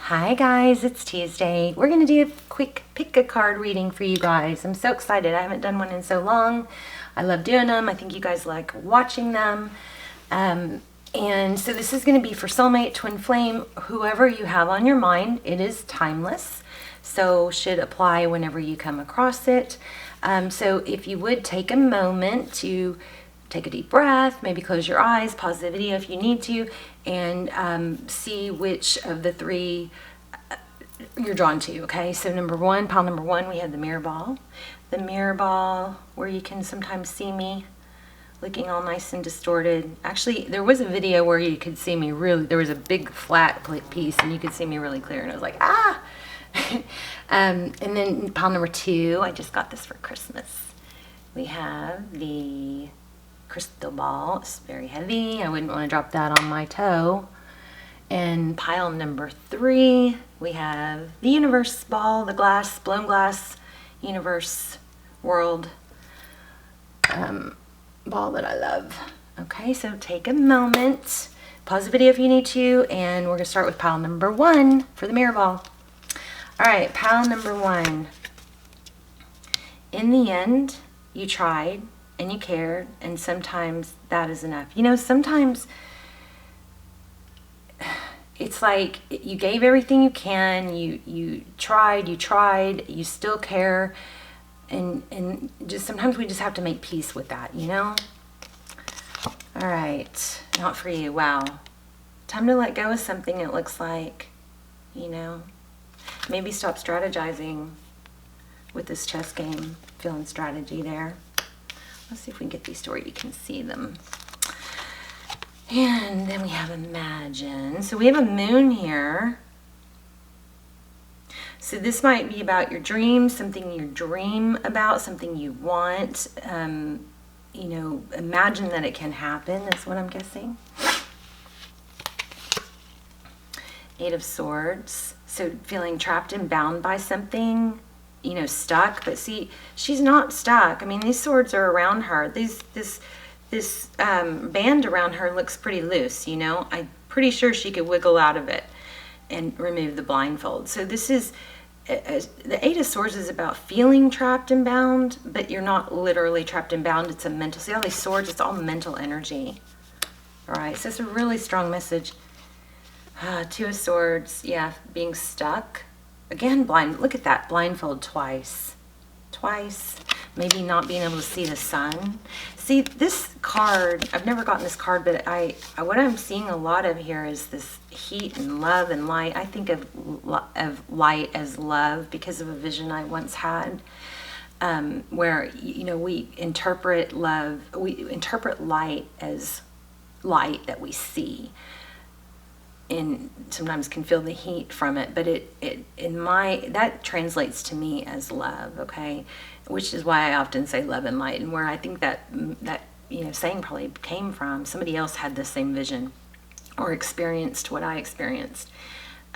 Hi guys, it's Tuesday. We're going to do a quick pick a card reading for you guys. I'm so excited. I haven't done one in so long. I love doing them. I think you guys like watching them. And so this is going to be for soulmate, twin flame, whoever you have on your mind. It is timeless, so should apply whenever you come across it. So if you would take a moment to take a deep breath, maybe close your eyes, pause the video if you need to, and see which of the three you're drawn to, okay? So pile number one, we have the mirror ball. The mirror ball, where you can sometimes see me looking all nice and distorted. Actually, there was a video where you could see me really, there was a big flat piece and you could see me really clear, and I was like, ah! And then pile number two, I just got this for Christmas. We have the crystal ball. It's very heavy. I wouldn't want to drop that on my toe. And pile number three, we have the universe ball, the glass, blown glass, universe, world ball that I love. Okay, so take a moment, pause the video if you need to, and we're going to start with pile number one for the mirror ball. All right, pile number one. In the end, you tried and you cared, and sometimes that is enough. You know, sometimes it's like you gave everything you can, you tried, you still care, and just sometimes we just have to make peace with that, you know? All right, not for you. Wow. Time to let go of something, it looks like, you know? Maybe stop strategizing with this chess game, feeling strategy there. Let's see if we can get these to where you can see them. And then we have imagine. So we have a moon here. So this might be about your dreams, something you dream about, something you want. You know, imagine that it can happen, is what I'm guessing. Eight of Swords. So feeling trapped and bound by something, you know, stuck. But see, she's not stuck. I mean, these swords are around her. This band around her looks pretty loose, you know. I'm pretty sure she could wiggle out of it and remove the blindfold. So this is, the Eight of Swords is about feeling trapped and bound, but you're not literally trapped and bound. It's a mental, see all these swords, it's all mental energy. All right, so it's a really strong message. Two of Swords, yeah, being stuck. Again, look at that, blindfold twice. Maybe not being able to see the sun. See, this card, I've never gotten this card, but what I'm seeing a lot of here is this heat and love and light. I think of light as love because of a vision I once had, where, you know, we interpret love, we interpret light as light that we see, and sometimes can feel the heat from it, but that translates to me as love, okay? Which is why I often say love and light, and where I think that you know, saying probably came from. Somebody else had the same vision or experienced what I experienced.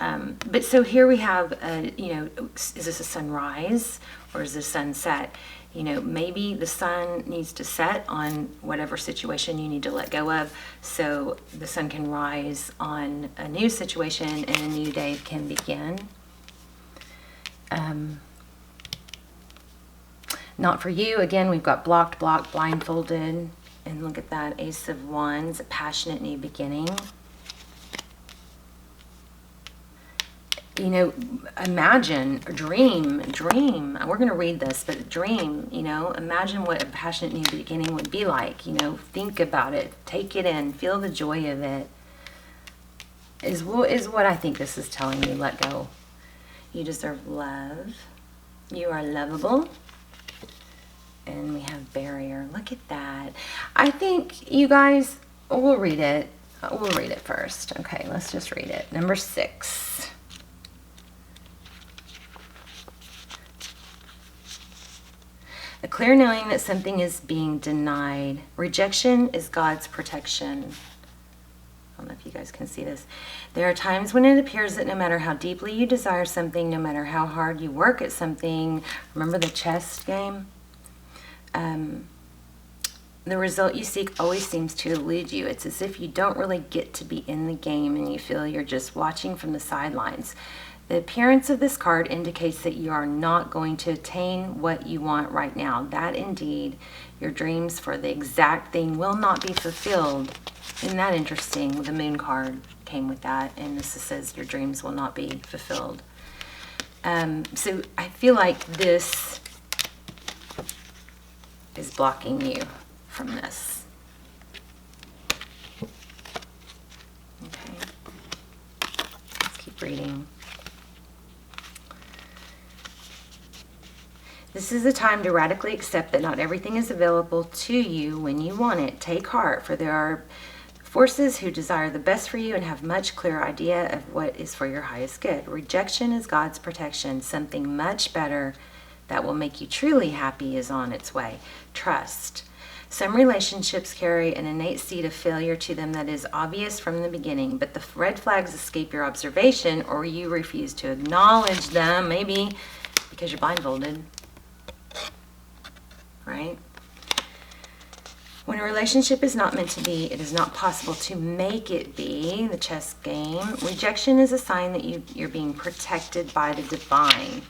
But so here we have, you know, is this a sunrise or is this sunset? You know, maybe the sun needs to set on whatever situation you need to let go of, so the sun can rise on a new situation and a new day can begin. Not for you. Again, we've got blocked, blindfolded, and look at that, Ace of Wands, a passionate new beginning. You know, imagine, dream. We're going to read this, but dream, you know, imagine what a passionate new beginning would be like. You know, think about it, take it in, feel the joy of it, is what I think this is telling you. Let go. You deserve love. You are lovable. And we have barrier. Look at that. I think you guys, we'll read it. We'll read it first. Okay, let's just read it. Number 6. A clear knowing that something is being denied. Rejection is God's protection. I don't know if you guys can see this. There are times when it appears that no matter how deeply you desire something, no matter how hard you work at something, remember the chess game? the result you seek always seems to elude you. It's as if you don't really get to be in the game and you feel you're just watching from the sidelines. The appearance of this card indicates that you are not going to attain what you want right now. That indeed, your dreams for the exact thing will not be fulfilled. Isn't that interesting? The moon card came with that, and this says your dreams will not be fulfilled. So I feel like this is blocking you from this. Okay. Let's keep reading. This is a time to radically accept that not everything is available to you when you want it. Take heart, for there are forces who desire the best for you and have much clearer idea of what is for your highest good. Rejection is God's protection. Something much better that will make you truly happy is on its way. Trust. Some relationships carry an innate seed of failure to them that is obvious from the beginning, but the red flags escape your observation or you refuse to acknowledge them, maybe because you're blindfolded, right? When a relationship is not meant to be, it is not possible to make it be, the chess game. Rejection is a sign that you're being protected by the divine.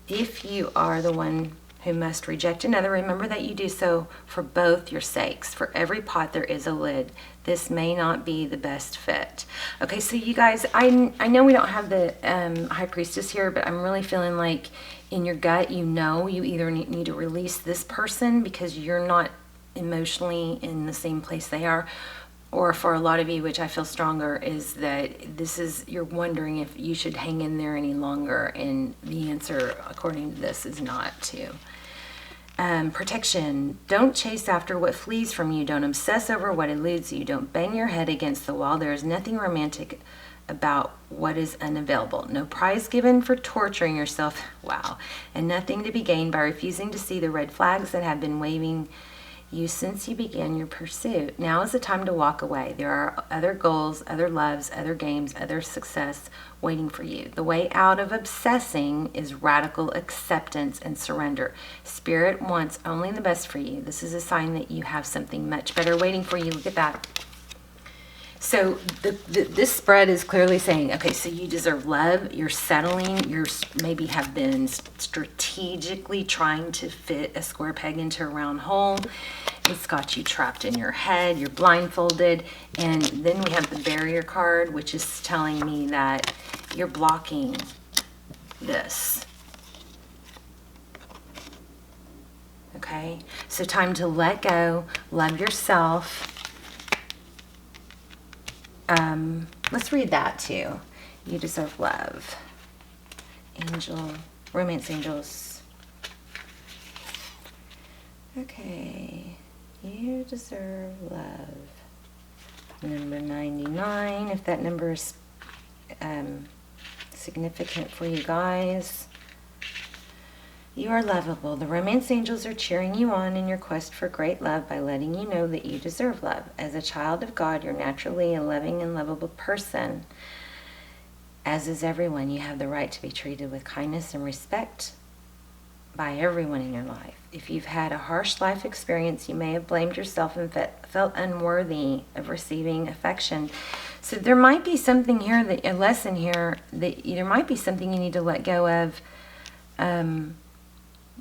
If you are the one who must reject another, remember that you do so for both your sakes. For every pot there is a lid. This may not be the best fit. Okay, so you guys, I know we don't have the High Priestess here, but I'm really feeling like in your gut, you know, you either need to release this person because you're not emotionally in the same place they are, or for a lot of you, which I feel stronger, is that this is, you're wondering if you should hang in there any longer, and the answer according to this is not to. Protection. Don't chase after what flees from you. Don't obsess over what eludes you. Don't bang your head against the wall. There is nothing romantic about what is unavailable. No prize given for torturing yourself. Wow. And nothing to be gained by refusing to see the red flags that have been waving you since you began your pursuit. Now is the time to walk away. There are other goals, other loves, other games, other success waiting for you. The way out of obsessing is radical acceptance and surrender. Spirit wants only the best for you. This is a sign that you have something much better waiting for you. Look at that. So this spread is clearly saying, okay, so you deserve love, you're settling, you're maybe have been strategically trying to fit a square peg into a round hole. It's got you trapped in your head, you're blindfolded, and then we have the barrier card, which is telling me that you're blocking this. Okay, so time to let go, love yourself. Let's read that too. You deserve love. Angel, romance angels. Okay, you deserve love. Number 99, if that number is significant for you guys. You are lovable. The romance angels are cheering you on in your quest for great love by letting you know that you deserve love. As a child of God, you're naturally a loving and lovable person. As is everyone, you have the right to be treated with kindness and respect by everyone in your life. If you've had a harsh life experience, you may have blamed yourself and felt unworthy of receiving affection. So there might be something here, a lesson here, that there might be something you need to let go of,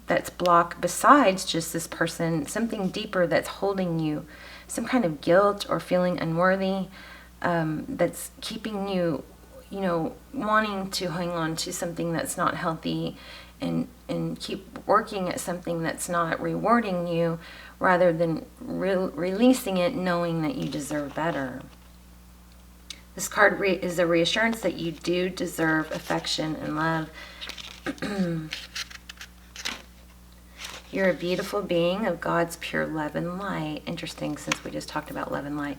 that's blocked besides just this person, something deeper that's holding you, some kind of guilt or feeling unworthy, that's keeping you, wanting to hang on to something that's not healthy and keep working at something that's not rewarding you rather than releasing it, knowing that you deserve better. This card is a reassurance that you do deserve affection and love. You're a beautiful being of God's pure love and light. Interesting, since we just talked about love and light.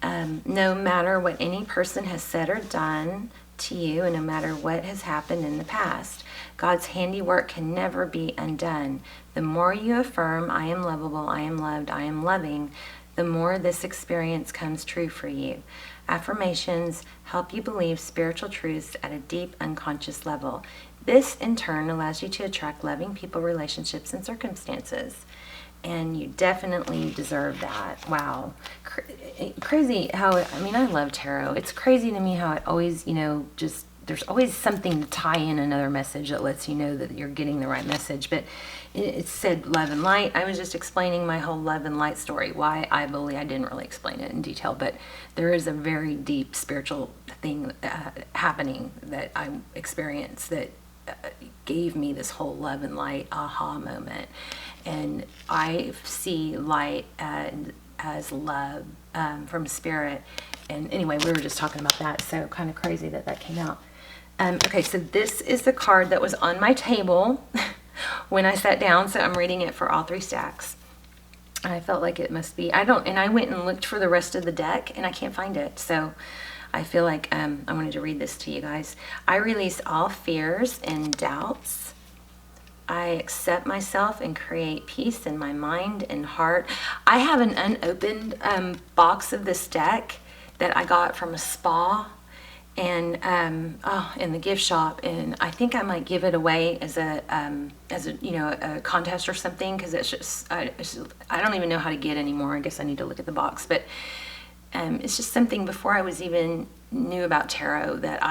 No matter what any person has said or done to you, and no matter what has happened in the past, God's handiwork can never be undone. The more you affirm, I am lovable, I am loved, I am loving, the more this experience comes true for you. Affirmations help you believe spiritual truths at a deep unconscious level. This, in turn, allows you to attract loving people, relationships, and circumstances. and you definitely deserve that. Wow. Crazy how, I mean, I love tarot. It's crazy to me how it always, you know, just, there's always something to tie in another message that lets you know that you're getting the right message. But it said love and light. I was just explaining my whole love and light story, why I believe. I didn't really explain it in detail, but there is a very deep spiritual thing happening that I experienced that gave me this whole love and light aha moment. And I see light as love from spirit. And anyway, we were just talking about that, so kind of crazy that that came out. Okay, so this is the card that was on my table when I sat down, so I'm reading it for all 3 stacks. I felt like it must be, and I went and looked for the rest of the deck, and I can't find it, so I feel like I wanted to read this to you guys. I release all fears and doubts. I accept myself and create peace in my mind and heart. I have an unopened box of this deck that I got from a spa and in the gift shop, and I think I might give it away as a you know, a contest or something, because it's just I don't even know how to get anymore. I guess I need to look at the box, but it's just something before I was even knew about tarot that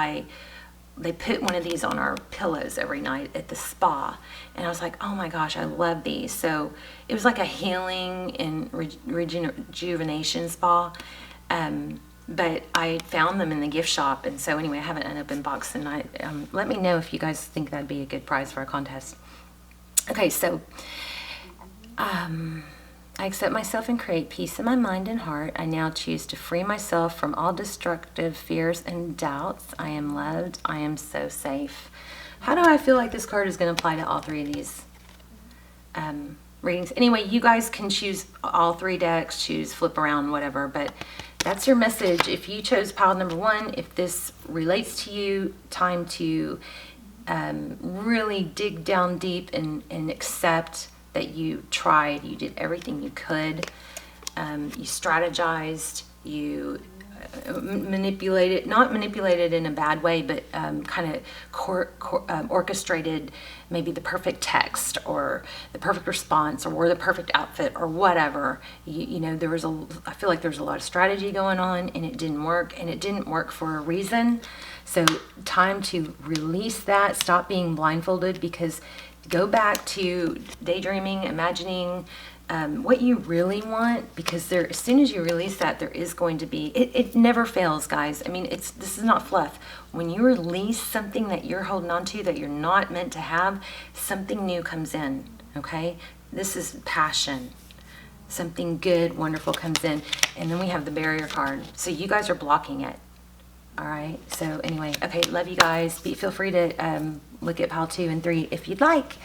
they put one of these on our pillows every night at the spa, and I was like, oh my gosh, I love these. So it was like a healing and rejuvenation spa. But I found them in the gift shop, and so anyway, I have an unopened box, and let me know if you guys think that'd be a good prize for a contest. Okay, so I accept myself and create peace in my mind and heart. I now choose to free myself from all destructive fears and doubts. I am loved. I am so safe. How do I feel like this card is going to apply to all 3 of these readings? Anyway, you guys can choose all 3 decks, choose, flip around, whatever, but that's your message. If you chose pile number 1, if this relates to you, time to really dig down deep and accept that you tried, you did everything you could, you strategized, you manipulated, not manipulated in a bad way, but kind of orchestrated maybe the perfect text or the perfect response or the perfect outfit or whatever. You know, I feel like there's a lot of strategy going on, and it didn't work, and it didn't work for a reason. So time to release that, stop being blindfolded, because go back to daydreaming, imagining what you really want, because as soon as you release that, there is going to be, it never fails, guys. I mean, this is not fluff. When you release something that you're holding on to that you're not meant to have, something new comes in, okay? This is passion. Something good, wonderful comes in, and then we have the barrier card. So you guys are blocking it. All right, so anyway, okay, love you guys. Feel free to look at pile 2 and 3 if you'd like.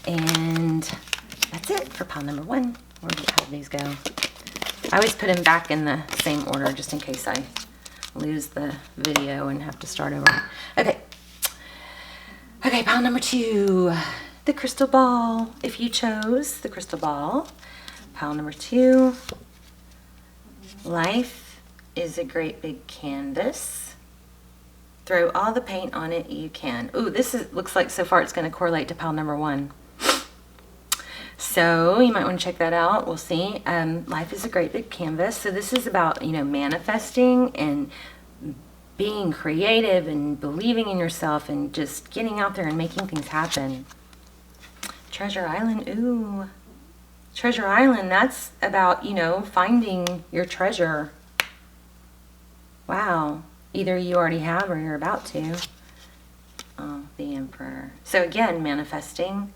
And that's it for pile number 1. Where did these go? I always put them back in the same order just in case I lose the video and have to start over. Okay. Okay, pile number 2. The crystal ball. If you chose the crystal ball. Pile number 2. Life is a great big canvas. Throw all the paint on it you can. Ooh, looks like so far it's going to correlate to pile number 1. So you might want to check that out. We'll see. Life is a great big canvas. So this is about, you know, manifesting and being creative and believing in yourself and just getting out there and making things happen. Treasure Island. Ooh. Treasure Island. That's about, you know, finding your treasure. Wow. Either you already have or you're about to. Oh, the Emperor. So again, manifesting.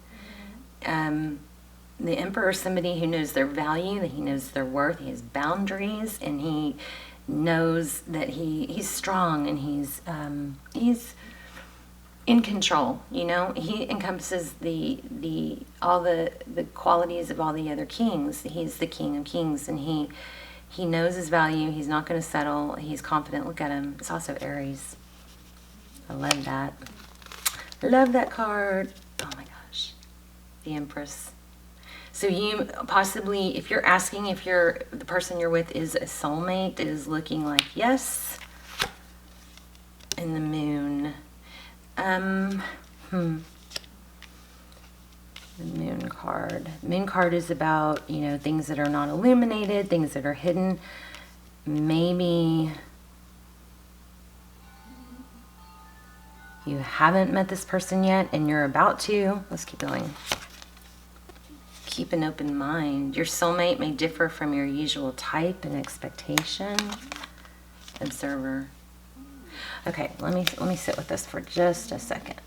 The Emperor is somebody who knows their value, that he knows their worth, he has boundaries, and he knows that he's strong, and he's in control. You know, he encompasses all the qualities of all the other kings. He's the King of Kings, and he knows his value. He's not going to settle. He's confident. Look at him. It's also Aries. I love that. Love that card. Oh my gosh. The Empress. So you possibly, if you're asking if the person you're with is a soulmate, it is looking like yes. And the Moon. The Moon card. Moon card is about, you know, things that are not illuminated, things that are hidden. Maybe you haven't met this person yet and you're about to. Let's keep going. Keep an open mind. Your soulmate may differ from your usual type and expectation. Observer. Okay, let me sit with this for just a second.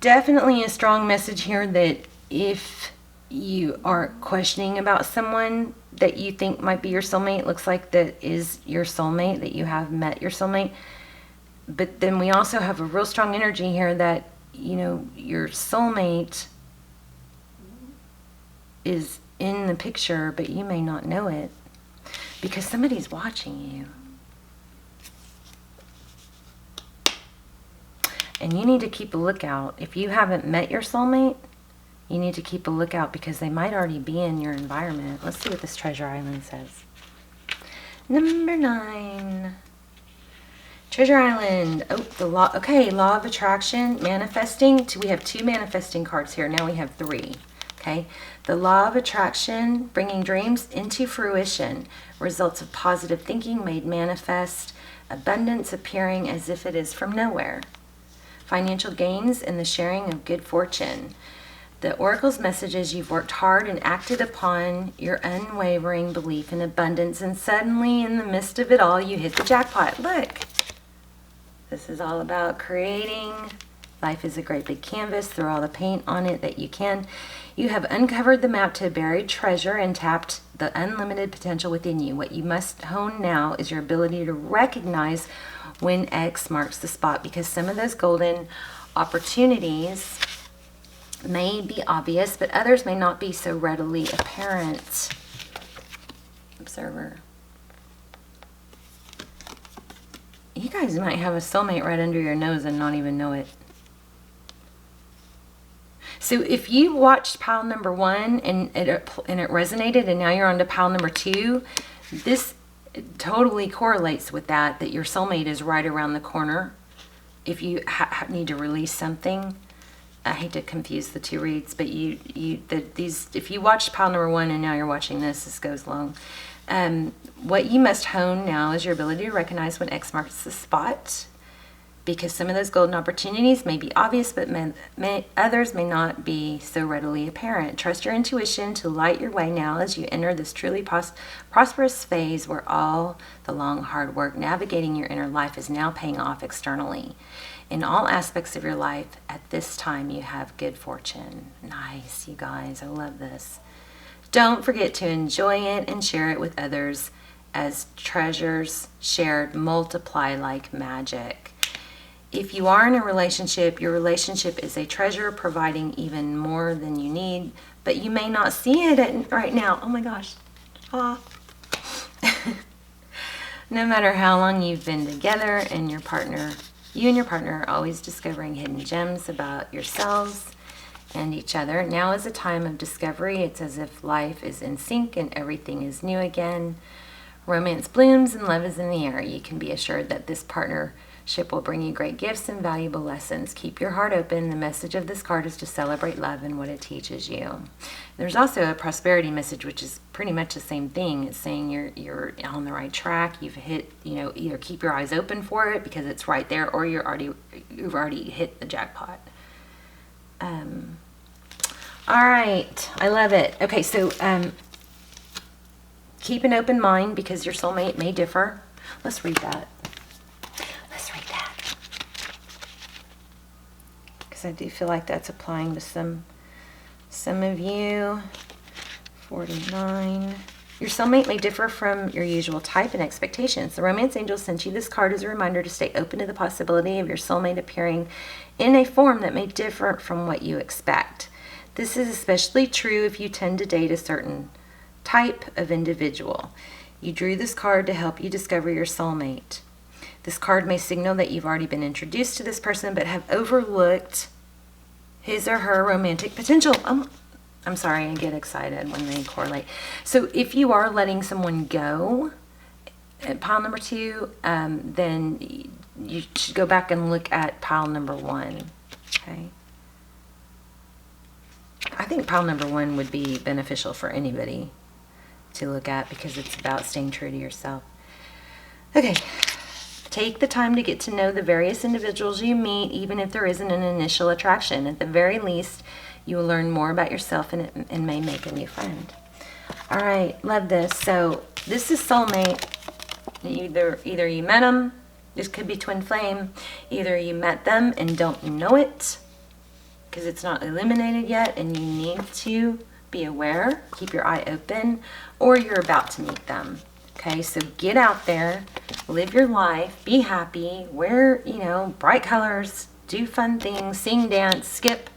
Definitely a strong message here that if you are questioning about someone that you think might be your soulmate, looks like that is your soulmate, that you have met your soulmate. But then we also have a real strong energy here that, you know, your soulmate is in the picture, but you may not know it because somebody's watching you. And you need to keep a lookout. If you haven't met your soulmate, you need to keep a lookout because they might already be in your environment. Let's see what this treasure island says. Number 9. Treasure island. Oh, the law. Okay, law of attraction, manifesting. We have 2 manifesting cards here. Now we have 3. Okay. The law of attraction, bringing dreams into fruition. Results of positive thinking made manifest. Abundance appearing as if it is from nowhere. Financial gains and the sharing of good fortune. The oracle's message is you've worked hard and acted upon your unwavering belief in abundance, and suddenly in the midst of it all you hit the jackpot. Look, this is all about creating. Life is a great big canvas. Throw all the paint on it that you can. You have uncovered the map to a buried treasure and tapped the unlimited potential within you. What you must hone now is your ability to recognize when X marks the spot, because some of those golden opportunities may be obvious, but others may not be so readily apparent. Observer. You guys might have a soulmate right under your nose and not even know it. So if you watched pile number 1 and it resonated and now you're on to pile number 2, this totally correlates with that your soulmate is right around the corner. If you need to release something, I hate to confuse the 2 reads, but if you watched pile number 1 and now you're watching this goes long. What you must hone now is your ability to recognize when X marks the spot, because some of those golden opportunities may be obvious, but others may not be so readily apparent. Trust your intuition to light your way now as you enter this truly prosperous phase where all the long, hard work navigating your inner life is now paying off externally. In all aspects of your life, at this time, you have good fortune. Nice, you guys. I love this. Don't forget to enjoy it and share it with others, as treasures shared multiply like magic. If you are in a relationship, your relationship is a treasure providing even more than you need, but you may not see it right now. Oh my gosh. Ah. No matter how long you've been together, and you and your partner are always discovering hidden gems about yourselves and each other. Now is a time of discovery. It's as if life is in sync and everything is new again. Romance blooms and love is in the air. You can be assured that this partnership will bring you great gifts and valuable lessons. Keep your heart open. The message of this card is to celebrate love and what it teaches you. There's also a prosperity message, which is pretty much the same thing. It's saying you're on the right track. You've hit, either keep your eyes open for it because it's right there, or you've already hit the jackpot. All right, I love it. Okay, so keep an open mind because your soulmate may differ. Let's read that. Because I do feel like that's applying to some of you. 49. Your soulmate may differ from your usual type and expectations. The romance angel sent you this card as a reminder to stay open to the possibility of your soulmate appearing in a form that may differ from what you expect. This is especially true if you tend to date a certain type of individual. You drew this card to help you discover your soulmate. This card may signal that you've already been introduced to this person but have overlooked his or her romantic potential. I'm sorry, I get excited when they correlate. So if you are letting someone go, pile number 2, then you should go back and look at pile number 1. Okay. I think pile number 1 would be beneficial for anybody to look at because it's about staying true to yourself. Okay. Take the time to get to know the various individuals you meet, even if there isn't an initial attraction. At the very least, you will learn more about yourself and may make a new friend. All right, love this. So this is soulmate. Either you met them, this could be twin flame. Either you met them and don't know it because it's not illuminated yet and you need to be aware, keep your eye open, or you're about to meet them. Okay, so get out there, live your life, be happy, wear, bright colors, do fun things, sing, dance, skip,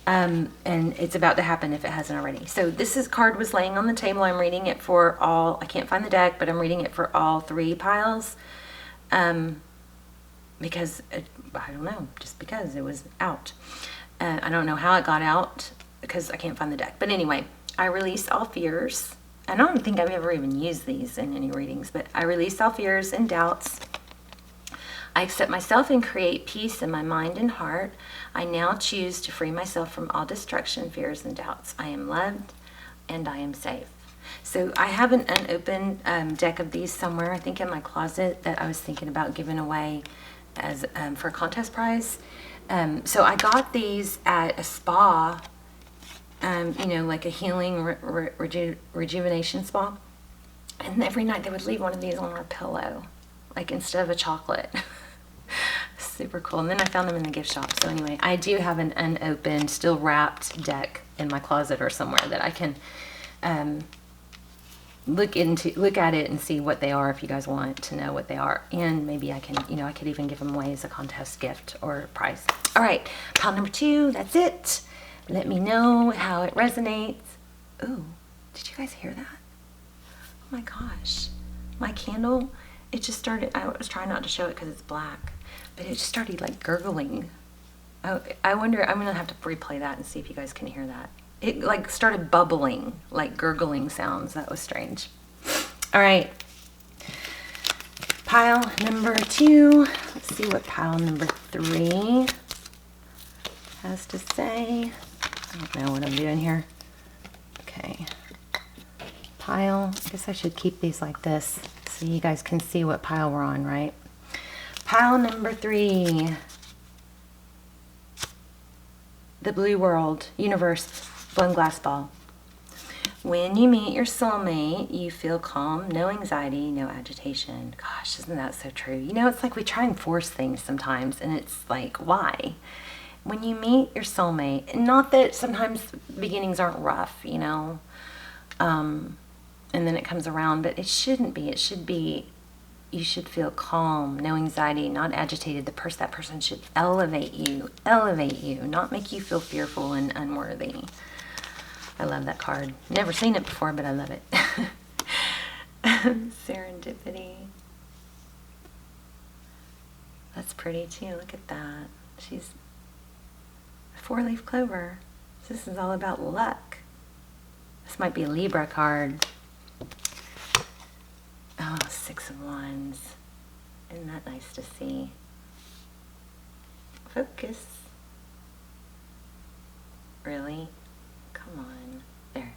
and it's about to happen if it hasn't already. So this card was laying on the table. I'm reading it for all, I can't find the deck, but I'm reading it for all 3 piles, because, I don't know, just because it was out. I don't know how it got out because I can't find the deck. But anyway, I release all fears. I don't think I've ever even used these in any readings, but I release all fears and doubts. I accept myself and create peace in my mind and heart. I now choose to free myself from all destruction, fears, and doubts. I am loved and I am safe. So I have an unopened deck of these somewhere, I think in my closet, that I was thinking about giving away as for a contest prize. So I got these at a spa, like a healing rejuvenation spa. And every night they would leave one of these on our pillow, like instead of a chocolate. Super cool. And then I found them in the gift shop. So anyway, I do have an unopened, still wrapped deck in my closet or somewhere that I can look at it and see what they are if you guys want to know what they are. And maybe I can, I could even give them away as a contest gift or prize. All right, pile number 2, that's it. Let me know how it resonates. Ooh, did you guys hear that? Oh my gosh. My candle, it just started, I was trying not to show it because it's black, but it just started like gurgling. I wonder, I'm going to have to replay that and see if you guys can hear that. It like started bubbling, like gurgling sounds. That was strange. All right. Pile number 2. Let's see what pile number 3 has to say. I don't know what I'm doing here. Okay. Pile. I guess I should keep these like this so you guys can see what pile we're on, right? Pile number 3. The blue world, universe, blown glass ball. When you meet your soulmate, you feel calm, no anxiety, no agitation. Gosh, isn't that so true? It's like we try and force things sometimes, and it's like, why? When you meet your soulmate, and not that sometimes beginnings aren't rough, and then it comes around, but it shouldn't be. It should be, you should feel calm, no anxiety, not agitated. That person should elevate you, not make you feel fearful and unworthy. I love that card. Never seen it before, but I love it. Serendipity. That's pretty too. Look at that. She's a 4-leaf clover. This is all about luck. This might be a Libra card. Oh, 6 of Wands. Isn't that nice to see? Focus. Really? Come on. There.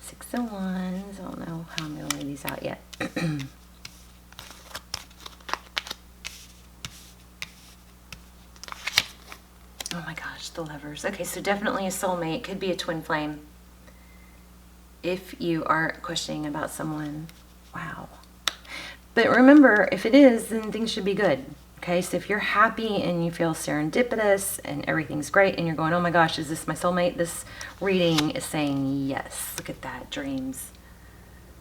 6 of Wands. I don't know how I'm going to lay these out yet. Oh my gosh, the Lovers. Okay, so definitely a soulmate. Could be a twin flame. If you are questioning about someone. Wow. But remember, if it is, then things should be good. Okay, so if you're happy and you feel serendipitous and everything's great and you're going, oh my gosh, is this my soulmate? This reading is saying yes. Look at that, dreams.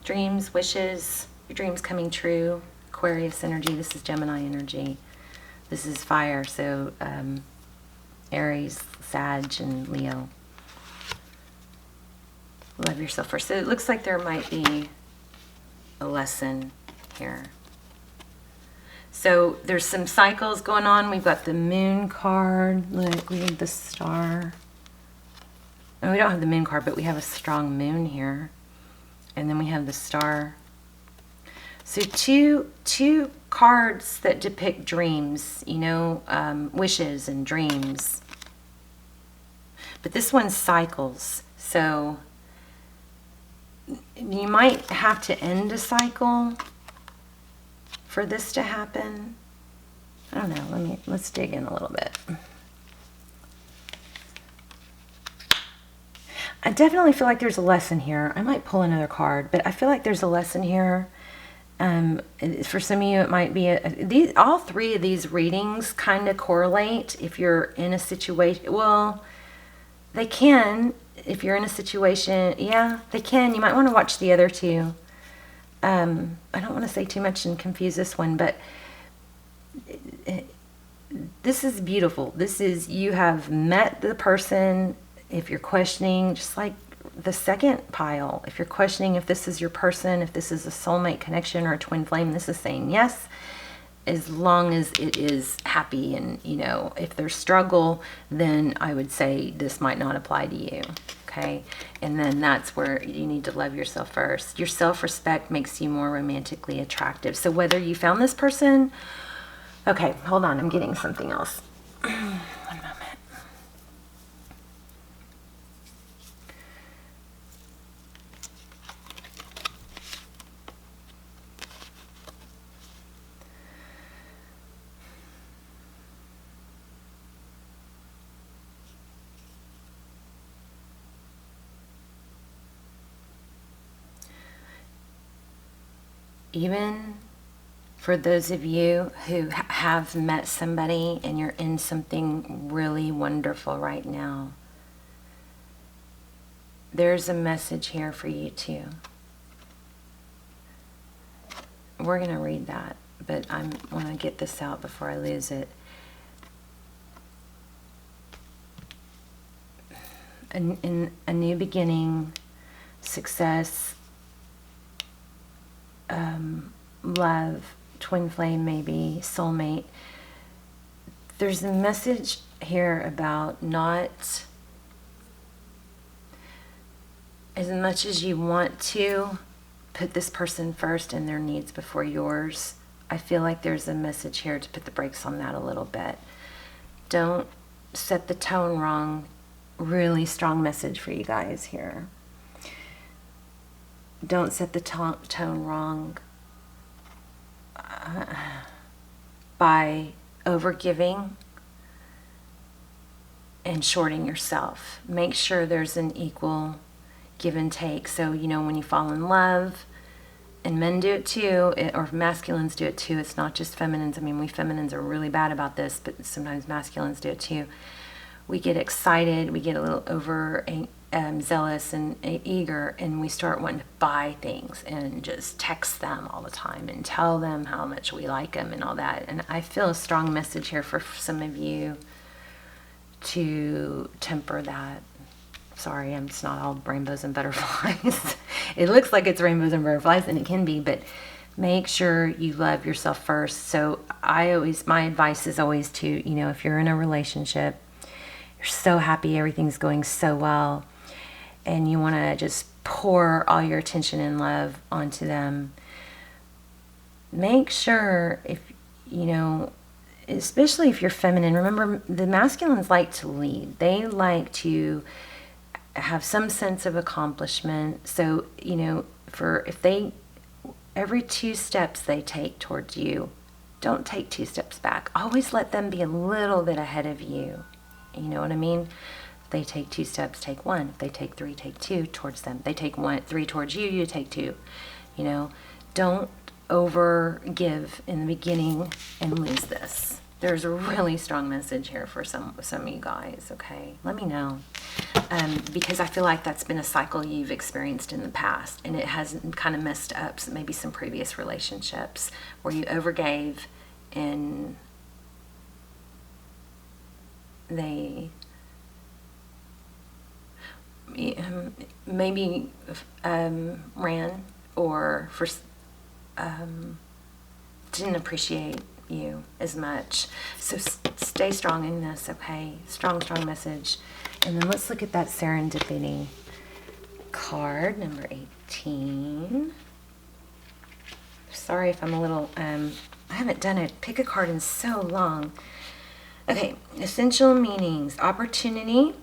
Dreams, wishes, your dreams coming true. Aquarius energy, this is Gemini energy. This is fire, so Aries, Sag, and Leo. Love yourself first. So it looks like there might be a lesson here. So there's some cycles going on. We've got the Moon card. Look, we have the Star. And we don't have the Moon card, but we have a strong Moon here. And then we have the Star. So two cards that depict dreams, you know, wishes and dreams. But this one cycles. So you might have to end a cycle for this to happen. I don't know. Let's dig in a little bit. I definitely feel like there's a lesson here. I might pull another card, but I feel like there's a lesson here. For some of you, it might be all three of these readings kind of correlate if you're in a situation. Well, they can if you're in a situation. Yeah, they can. You might want to watch the other two. I don't want to say too much and confuse this one, but this is beautiful. This is, you have met the person. If you're questioning, just like the second pile, if you're questioning if this is your person, if this is a soulmate connection or a twin flame, this is saying yes, as long as it is happy. And, you know, if there's struggle, then I would say this might not apply to you. Okay. And then that's where you need to love yourself first. Your self-respect makes you more romantically attractive. So whether you found this person, okay, hold on. I'm getting something else. One moment. Even for those of you who have met somebody and you're in something really wonderful right now, there's a message here for you too. We're going to read that, but I want to get this out before I lose it. In a new beginning, success, love, twin flame, maybe soulmate. There's a message here about not, as much as you want to put this person first and their needs before yours, I feel like there's a message here to put the brakes on that a little bit. Don't set the tone wrong. Really strong message for you guys here. Don't set the tone wrong by overgiving and shorting yourself. Make sure there's an equal give and take. So, you know, when you fall in love, and men do it too, or masculines do it too, it's not just feminines. I mean, we feminines are really bad about this, but sometimes masculines do it too. We get excited, we get a little over zealous and eager, and we start wanting to buy things and just text them all the time and tell them how much we like them and all that. And I feel a strong message here for some of you to temper that. Sorry, it's not all rainbows and butterflies. It looks like it's rainbows and butterflies, and it can be, but make sure you love yourself first. So my advice is always to, you know, if you're in a relationship, you're so happy, everything's going so well, and you want to just pour all your attention and love onto them, make sure, if you know, especially if you're feminine, remember the masculines like to lead. They like to have some sense of accomplishment. So, you know, every 2 steps they take towards you, don't take 2 steps back. Always let them be a little bit ahead of you. You know what I mean? If they take 2 steps, take 1. If they take 3, take 2 towards them. They take 3 towards you, you take 2. You know, don't over give in the beginning and lose this. There's a really strong message here for some of you guys, okay? Let me know. Because I feel like that's been a cycle you've experienced in the past, and it has kind of messed up maybe some previous relationships where you overgave and they maybe ran or didn't appreciate you as much. So stay strong in this, okay? Strong message. And then let's look at that serendipity card, number 18. Sorry if I'm a little, I haven't done a pick a card in so long. Okay, essential meanings: opportunity,